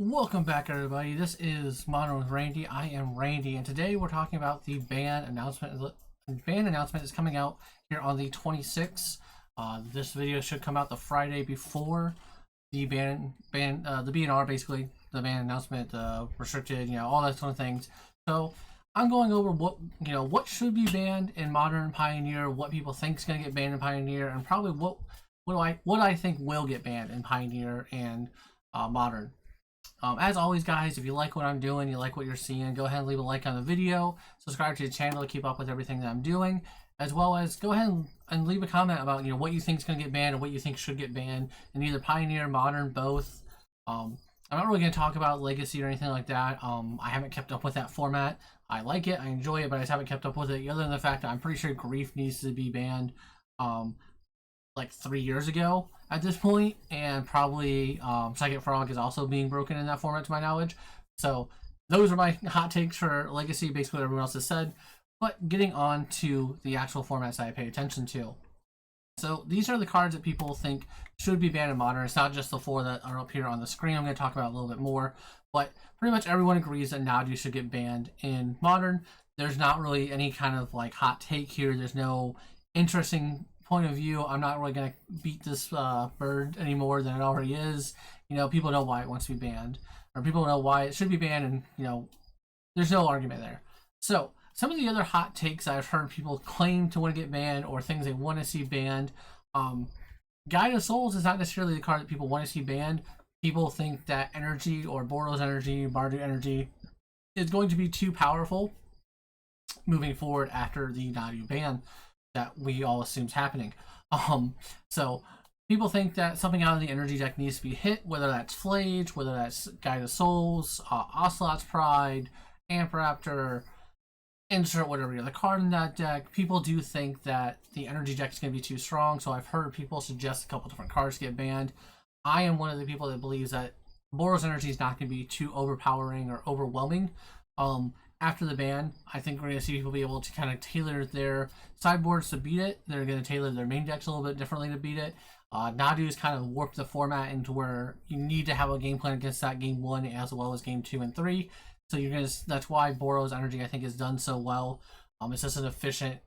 Welcome back, everybody. This is Modern with Randy. I am Randy, and today we're talking about the ban announcement. The ban announcement is coming out here on the 26th. This video should come out the Friday before the the BNR, basically the ban announcement, the restricted, all that sort of things. So I'm going over what should be banned in Modern Pioneer, what people think is going to get banned in Pioneer, and probably what I think will get banned in Pioneer and Modern. As always, guys, if you like what I'm doing, you like what you're seeing, go ahead and leave a like on the video, subscribe to the channel to keep up with everything that I'm doing, as well as go ahead and leave a comment about what you think is going to get banned or what you think should get banned in either Pioneer, Modern, both. I'm not really going to talk about Legacy or anything like that. I haven't kept up with that format. I like it, I enjoy it, but I just haven't kept up with it, other than the fact that I'm pretty sure Grief needs to be banned like 3 years ago at this point, and probably Second Frog is also being broken in that format to my knowledge. So those are my hot takes for Legacy, basically what everyone else has said. But getting on to the actual formats that I pay attention to. So these are the cards that people think should be banned in Modern. It's not just the four that are up here on the screen. I'm going to talk about a little bit more, but pretty much everyone agrees that Nadu should get banned in Modern. There's not really any kind of like hot take here. There's no interesting point of view. I'm not really going to beat this bird any more than it already is. People know why it wants to be banned, or people know why it should be banned, and there's no argument there. So some of the other hot takes I've heard people claim to want to get banned, or things they want to see banned. Guide of Souls is not necessarily the card that people want to see banned. People think that Energy or Boros Energy, Bardu Energy is going to be too powerful moving forward after the Nadu ban that we all assume is happening. So people think that something out of the energy deck needs to be hit, whether that's Flage, whether that's Guide of Souls, Ocelot's Pride, Amp Raptor, insert whatever other card in that deck. People do think that the energy deck is going to be too strong, so I've heard people suggest a couple different cards get banned. I am one of the people that believes that Boros Energy is not going to be too overpowering or overwhelming. After the ban, I think we're going to see people be able to kind of tailor their sideboards to beat it. They're going to tailor their main decks a little bit differently to beat it. Nadu's kind of warped the format into where you need to have a game plan against that game 1 as well as game 2 and 3. So that's why Boros Energy, I think, has done so well. It's just an efficient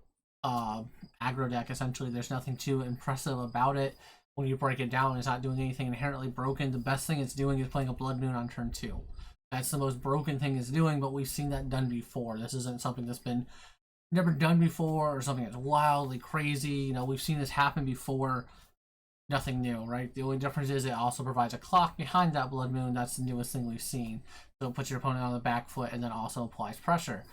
aggro deck, essentially. There's nothing too impressive about it. When you break it down, it's not doing anything inherently broken. The best thing it's doing is playing a Blood Moon on turn 2. That's the most broken thing it's doing, but we've seen that done before. This isn't something that's been never done before or something that's wildly crazy. We've seen this happen before. Nothing new, right? The only difference is it also provides a clock behind that Blood Moon. That's the newest thing we've seen. So it puts your opponent on the back foot and then also applies pressure.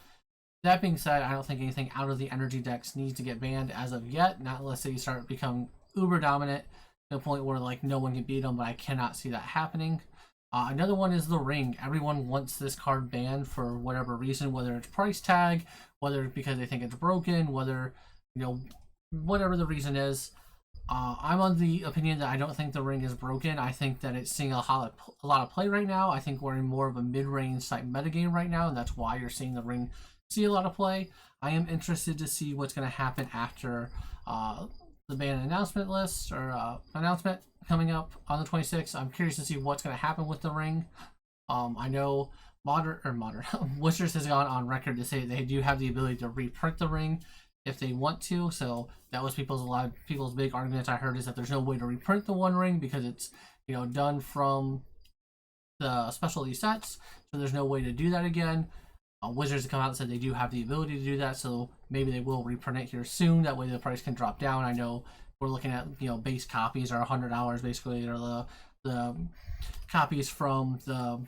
That being said, I don't think anything out of the energy decks needs to get banned as of yet, not unless they start becoming uber dominant to the point where like no one can beat them, but I cannot see that happening. Another one is the Ring. Everyone wants this card banned for whatever reason, whether it's price tag, whether because they think it's broken, whether, whatever the reason is. I'm on the opinion that I don't think the Ring is broken. I think that it's seeing a lot of play right now. I think we're in more of a mid-range type metagame right now, and that's why you're seeing the Ring see a lot of play. I am interested to see what's going to happen after the ban announcement list, or announcement coming up on the 26th. I'm curious to see what's going to happen with the Ring. I know Wizards has gone on record to say they do have the ability to reprint the Ring if they want to. So that was a lot of people's big arguments I heard, is that there's no way to reprint the One Ring because it's done from the specialty sets. So there's no way to do that again. Wizards have come out and said they do have the ability to do that, so maybe they will reprint it here soon. That way the price can drop down. I know we're looking at base copies are $100 basically, or the copies from the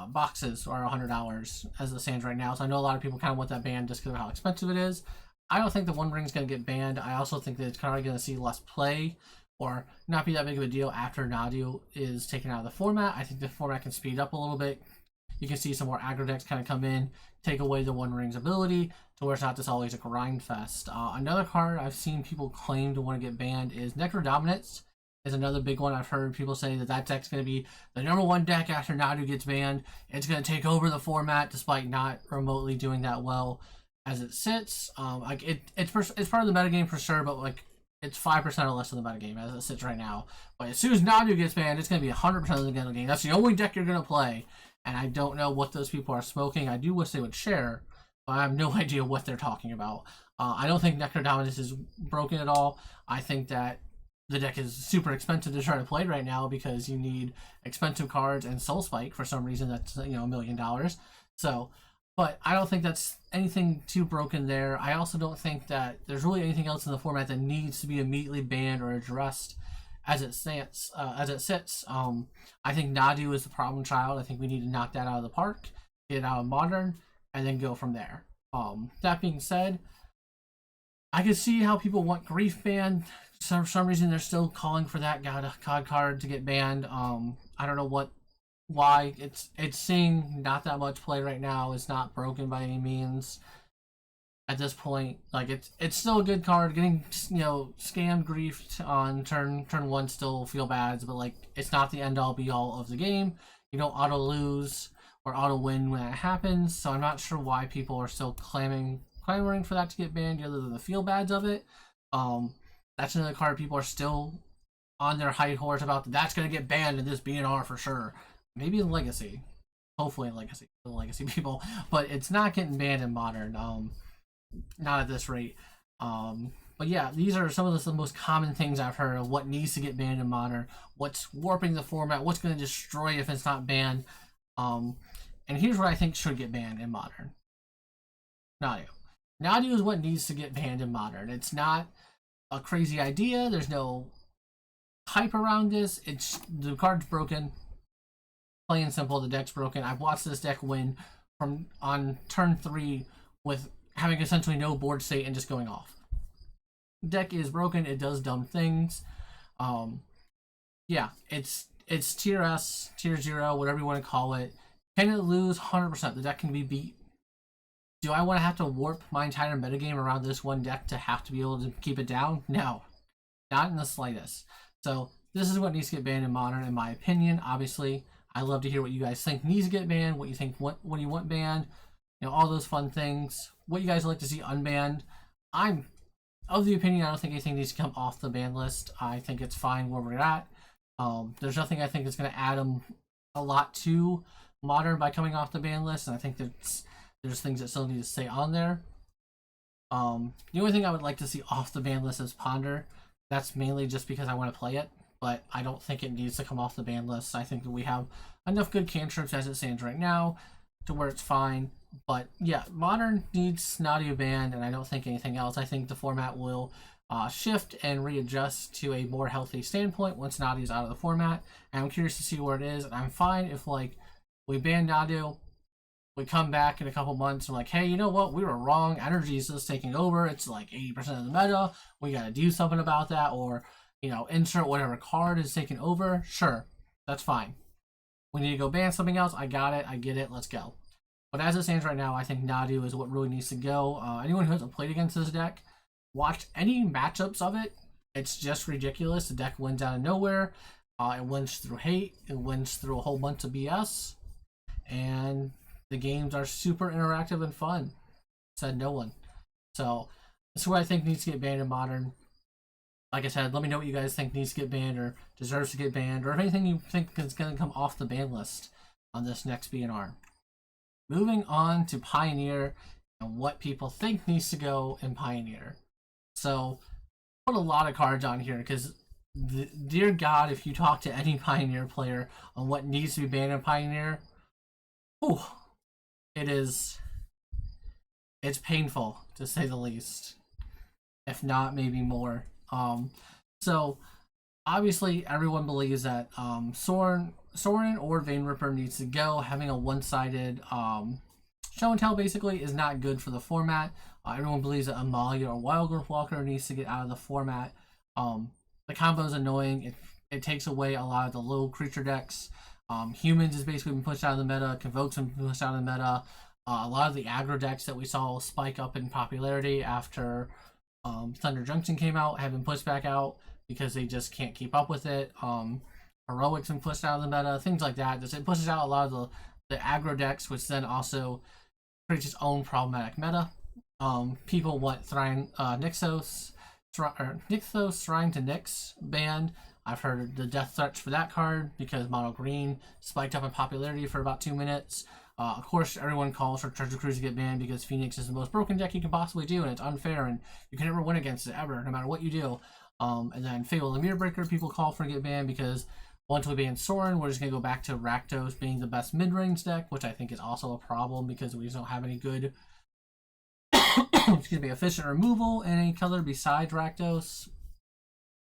boxes are $100 as it stands right now. So I know a lot of people kind of want that banned just because of how expensive it is. I don't think the One Ring is going to get banned. I also think that it's kind of going to see less play or not be that big of a deal after Nadu is taken out of the format. I think the format can speed up a little bit. You can see some more aggro decks kind of come in, take away the One Ring's ability to where it's not just always a grind fest. Another card I've seen people claim to want to get banned is Necro Dominance. Is another big one. I've heard people say that deck's going to be the #1 deck after Nadu gets banned. It's going to take over the format despite not remotely doing that well as it sits. It's part of the metagame for sure, but like it's 5% or less of the metagame as it sits right now. But as soon as Nadu gets banned, it's going to be 100% of the game. That's the only deck you're going to play. And I don't know what those people are smoking. I do wish they would share, but I have no idea what they're talking about. I don't think Nectar Dominus is broken at all. I think that the deck is super expensive to try to play right now because you need expensive cards and Soul Spike for some reason. That's, you know, $1 million. So, but I don't think that's anything too broken there. I also don't think that there's really anything else in the format that needs to be immediately banned or addressed as it stands, as it sits. I think Nadu is the problem child. I think we need to knock that out of the park, get it out of Modern, and then go from there. That being said, I can see how people want Grief banned. For some reason, they're still calling for that God card to get banned. I don't know why. It's seeing not that much play right now. It's not broken by any means. At this point, like it's still a good card. Getting, you know, scammed, griefed on turn one still feel bad, but like it's not the end all be all of the game. You don't auto lose or auto win when it happens. So I'm not sure why people are still clamoring for that to get banned, other than the feel bads of it. That's another card people are still on their high horse about. That's gonna get banned in this BNR for sure. Maybe in Legacy, hopefully in Legacy, the Legacy people, but it's not getting banned in Modern. Not at this rate. But yeah, these are some of the most common things I've heard of what needs to get banned in Modern, what's warping the format, what's going to destroy if it's not banned. And here's what I think should get banned in Modern. Nadu. Nadu is what needs to get banned in Modern. It's not a crazy idea. There's no hype around this. It's the card's broken. Plain and simple, the deck's broken. I've watched this deck win from on turn 3 with having essentially no board state and just going off. Deck is broken. It does dumb things. Yeah, it's tier S, tier 0, whatever you want to call it. Can it lose? 100%. The deck can be beat. Do I want to have to warp my entire metagame around this one deck to have to be able to keep it down? No, not in the slightest. So this is what needs to get banned in Modern, in my opinion. Obviously, I love to hear what you guys think needs to get banned, what you think, what you want banned, you know, all those fun things. What you guys like to see unbanned. I'm of the opinion I don't think anything needs to come off the ban list. I think it's fine where we're at. There's nothing I think is going to add them a lot to Modern by coming off the ban list, and I think there's things that still need to stay on there. The only thing I would like to see off the ban list is Ponder. That's mainly just because I want to play it, but I don't think it needs to come off the ban list. I think that we have enough good cantrips as it stands right now to where it's fine. But yeah, Modern needs Nadu banned, and I don't think anything else. I think the format will shift and readjust to a more healthy standpoint once Nadu's out of the format. And I'm curious to see where it is. And I'm fine if, like, we ban Nadu, we come back in a couple months and like, hey, you know what? We were wrong. Energy is just taking over. It's like 80% of the meta. We got to do something about that. Or, you know, insert whatever card is taking over. Sure, that's fine. We need to go ban something else. I got it. I get it. Let's go. But as it stands right now, I think Nadu is what really needs to go. Anyone who hasn't played against this deck, watch any matchups of it. It's just ridiculous. The deck wins out of nowhere. It wins through hate. It wins through a whole bunch of BS. And the games are super interactive and fun. Said no one. So that's what I think needs to get banned in Modern. Like I said, let me know what you guys think needs to get banned or deserves to get banned, or if anything you think is going to come off the ban list on this next BNR. Moving on to Pioneer and what people think needs to go in Pioneer. So, put a lot of cards on here because, dear God, if you talk to any Pioneer player on what needs to be banned in Pioneer, whew, it's painful to say the least, if not maybe more. So obviously everyone believes that Sorin or Vein Ripper needs to go. Having a one-sided show and tell basically is not good for the format. Everyone believes that Amalia or Wild Growth Walker needs to get out of the format. The combo is annoying. It takes away a lot of the little creature decks. Humans has basically been pushed out of the meta. Convoke's been pushed out of the meta. A lot of the aggro decks that we saw spike up in popularity after Thunder Junction came out have been pushed back out because they just can't keep up with it. Heroic's been pushed out of the meta, things like that. It pushes out a lot of the aggro decks, which then also creates its own problematic meta. People want Nixos. Nixos Shrine to Nyx banned. I've heard the death threats for that card because mono green spiked up in popularity for about 2 minutes. Of course, everyone calls for Treasure Cruise to get banned because Phoenix is the most broken deck you can possibly do, and it's unfair, and you can never win against it ever, no matter what you do. And then Fable the Mirror Breaker, people call for to get banned because once we ban Sorin, we're just going to go back to Rakdos being the best mid-range deck, which I think is also a problem because we just don't have any good excuse me, efficient removal in any color besides Rakdos.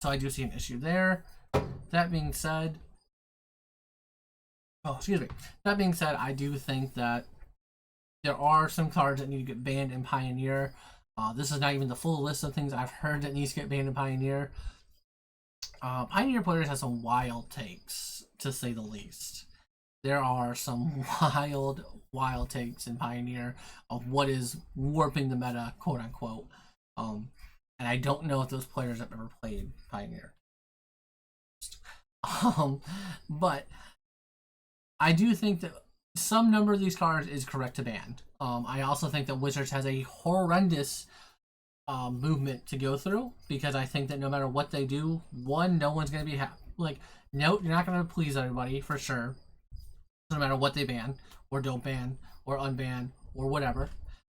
So I do see an issue there. That being said, I do think that there are some cards that need to get banned in Pioneer. This is not even the full list of things I've heard that needs to get banned in Pioneer. Pioneer players have some wild takes, to say the least. There are some wild takes in Pioneer of what is warping the meta, quote unquote. And I don't know if those players have ever played Pioneer. But I do think that some number of these cards is correct to ban. I also think that Wizards has a horrendous movement to go through because I think that no matter what they do, one, no one's going to be happy. Like, no, you're not going to please everybody for sure. No matter what they ban or don't ban or unban or whatever,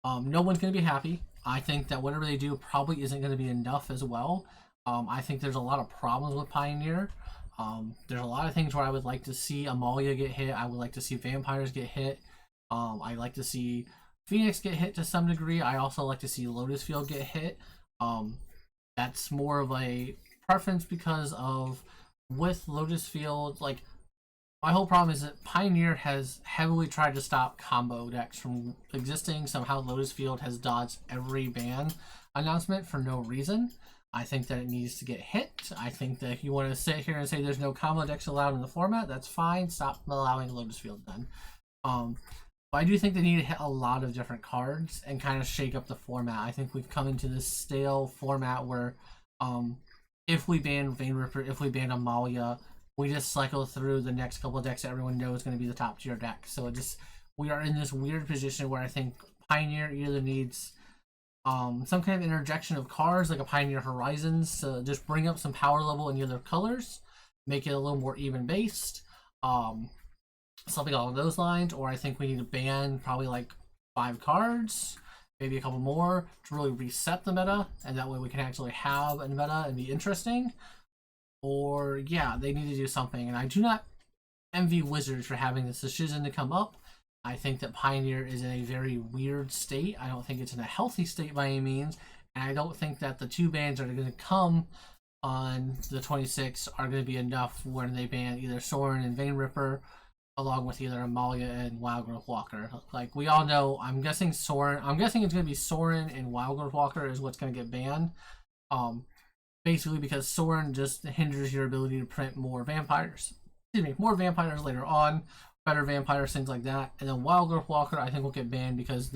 no one's going to be happy. I think that whatever they do probably isn't going to be enough as well. I think there's a lot of problems with Pioneer. There's a lot of things where I would like to see Amalia get hit. I would like to see vampires get hit. I like to see Phoenix get hit to some degree. I also like to see Lotus Field get hit. That's more of a preference because of with Lotus Field, like, my whole problem is that Pioneer has heavily tried to stop combo decks from existing. Somehow Lotus Field has dodged every ban announcement for no reason. I think that it needs to get hit. I think that if you want to sit here and say there's no combo decks allowed in the format, that's fine. Stop allowing Lotus Field then. But I do think they need to hit a lot of different cards and kind of shake up the format. I think we've come into this stale format where if we ban Vein Ripper, if we ban Amalia, we just cycle through the next couple of decks that everyone knows is going to be the top tier deck. So we are in this weird position where I think Pioneer either needs some kind of interjection of cards like a Pioneer Horizons to just bring up some power level in the other colors, make it a little more even based, something along those lines. Or I think we need to ban probably like 5 cards, maybe a couple more to really reset the meta, and that way we can actually have a meta and be interesting. Or, yeah, they need to do something. And I do not envy Wizards for having this decision to come up. I think that Pioneer is in a very weird state. I don't think it's in a healthy state by any means. And I don't think that the 2 bans that are going to come on the 26th are going to be enough when they ban either Sorin and Vein Ripper, along with either Amalia and Wildgrowth Walker. Like, we all know, I'm guessing it's going to be Sorin and Wildgrowth Walker is what's going to get banned. Basically because Sorin just hinders your ability to print more vampires. More vampires later on, better vampires, things like that. And then Wildgrowth Walker, I think, will get banned because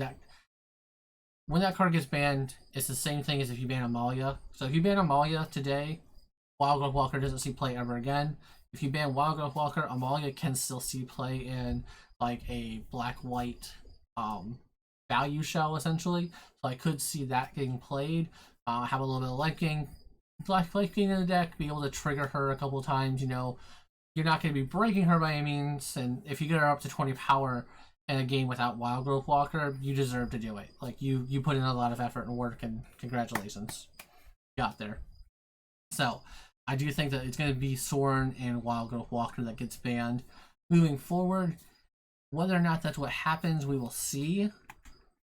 when that card gets banned, it's the same thing as if you ban Amalia. So if you ban Amalia today, Wildgrowth Walker doesn't see play ever again. If you ban Wildgrowth Walker, Amalia can still see play in like a black-white value shell, essentially. So I could see that getting played. Have a little bit of life gain in the deck, be able to trigger her a couple times. You know, you're not going to be breaking her by any means, and if you get her up to 20 power in a game without Wildgrowth Walker, you deserve to do it. Like, you put in a lot of effort and work, and congratulations, you got there. So I do think that it's going to be Sorin and Wildgrowth Walker that gets banned moving forward. Whether or not that's what happens, we will see.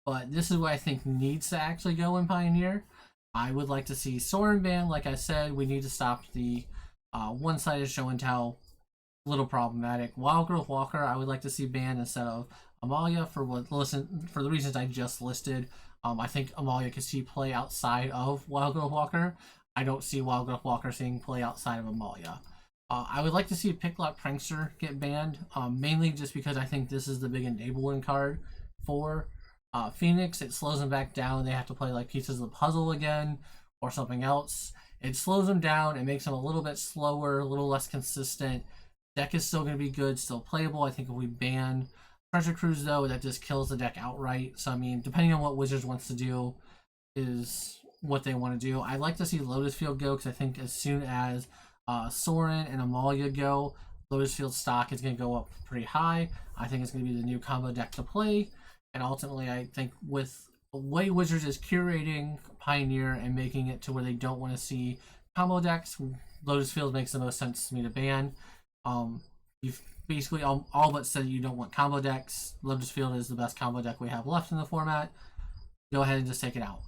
But this is what I think needs to actually go in Pioneer. I would like to see Sorin banned. Like I said, we need to stop the one-sided show and tell. Little problematic. Wildgrowth Walker, I would like to see banned instead of Amalia for the reasons I just listed. I think Amalia can see play outside of Wildgrowth Walker. I don't see Wildgrowth Walker seeing play outside of Amalia. I would like to see Picklot Prankster get banned, mainly just because I think this is the big enabling card for Phoenix. It slows them back down. They have to play like pieces of the puzzle again or something else. It slows them down. It makes them a little bit slower, a little less consistent. Deck is still going to be good, still playable. I think if we ban Treasure Cruise, though, that just kills the deck outright. So, I mean, depending on what Wizards wants to do is what they want to do. I'd like to see Lotus Field go because I think as soon as Soren and Amalia go, Lotus Field stock is going to go up pretty high. I think it's going to be the new combo deck to play. And ultimately, I think with the way Wizards is curating Pioneer and making it to where they don't want to see combo decks, Lotus Field makes the most sense to me to ban. You've basically all but said you don't want combo decks. Lotus Field is the best combo deck we have left in the format. Go ahead and just take it out.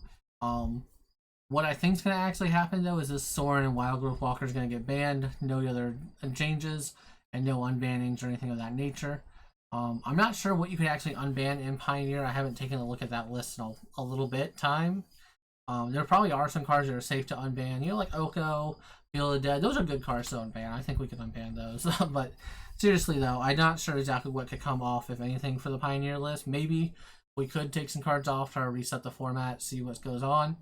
What I think is going to actually happen though is this Soren and Wild Growth Walker is going to get banned. No other changes and no unbannings or anything of that nature. I'm not sure what you could actually unban in Pioneer. I haven't taken a look at that list in a little bit time. There probably are some cards that are safe to unban. You know, like Oko, Feel the Dead. Those are good cards to unban. I think we could unban those. But seriously though, I'm not sure exactly what could come off, if anything, for the Pioneer list. Maybe we could take some cards off, try to reset the format, see what goes on.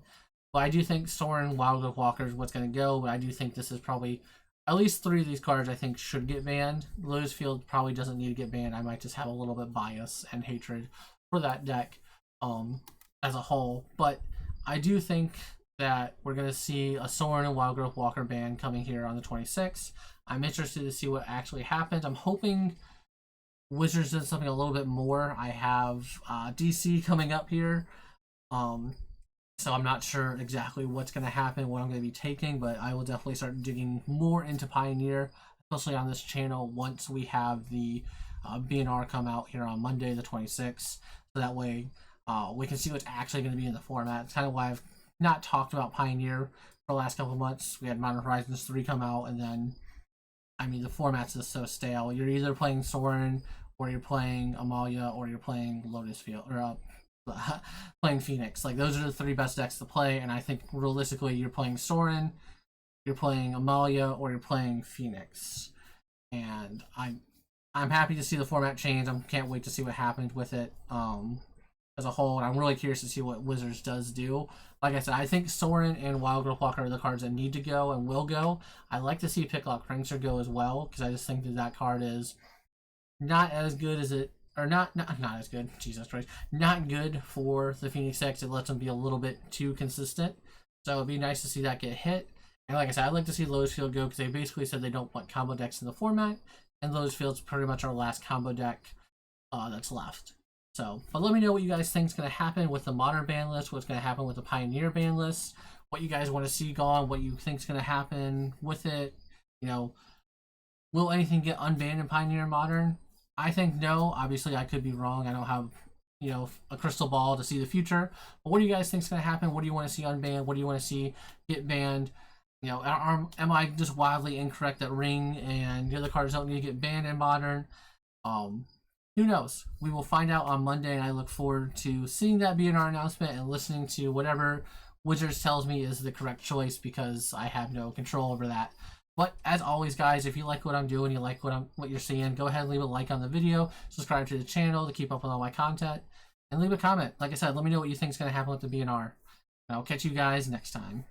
But I do think Soren, Wild Growth Walker is what's going to go. But I do think this is probably at least 3 of these cards I think should get banned. Lotus Field probably doesn't need to get banned. I might just have a little bit bias and hatred for that deck as a whole. But I do think that we're going to see a Soren and Wild Growth Walker ban coming here on the 26th. I'm interested to see what actually happens. I'm hoping Wizards does something a little bit more. I have DC coming up here. So I'm not sure exactly what's going to happen, what I'm going to be taking, but I will definitely start digging more into Pioneer, especially on this channel once we have the BNR come out here on Monday the 26th. So that way we can see what's actually going to be in the format. It's kind of why I've not talked about Pioneer for the last couple of months. We had Modern Horizons 3 come out, and then, I mean, the format's just so stale. You're either playing Soren, or you're playing Amalia, or you're playing Lotus Field, or playing Phoenix. Like, those are the 3 best decks to play, and I think realistically you're playing Soren, you're playing Amalia, or you're playing Phoenix. And I'm happy to see the format change. I can't wait to see what happens with it as a whole, and I'm really curious to see what Wizards does do. Like I said, I think Soren and Wild Growth Walker are the cards that need to go and will go. I'd like to see Picklock Prankster go as well, because I just think that card is not as good as it, or not as good, Jesus Christ, not good for the Phoenix decks. It lets them be a little bit too consistent. So it'd be nice to see that get hit. And like I said, I'd like to see Lotus Field go, because they basically said they don't want combo decks in the format, and Lotus Field's pretty much our last combo deck that's left. So, but let me know what you guys think is going to happen with the Modern ban list, what's going to happen with the Pioneer ban list, what you guys want to see gone, what you think is going to happen with it. You know, will anything get unbanned in Pioneer and Modern? I think no. Obviously, I could be wrong. I don't have, you know, a crystal ball to see the future. But what do you guys think is going to happen? What do you want to see unbanned? What do you want to see get banned? You know, am I just wildly incorrect that Ring and the other cards don't need to get banned in Modern? Who knows? We will find out on Monday, and I look forward to seeing that BNR announcement and listening to whatever Wizards tells me is the correct choice, because I have no control over that. But as always, guys, if you like what I'm doing, you like what you're seeing, go ahead and leave a like on the video, subscribe to the channel to keep up with all my content, and leave a comment. Like I said, let me know what you think is going to happen with the BNR. And I'll catch you guys next time.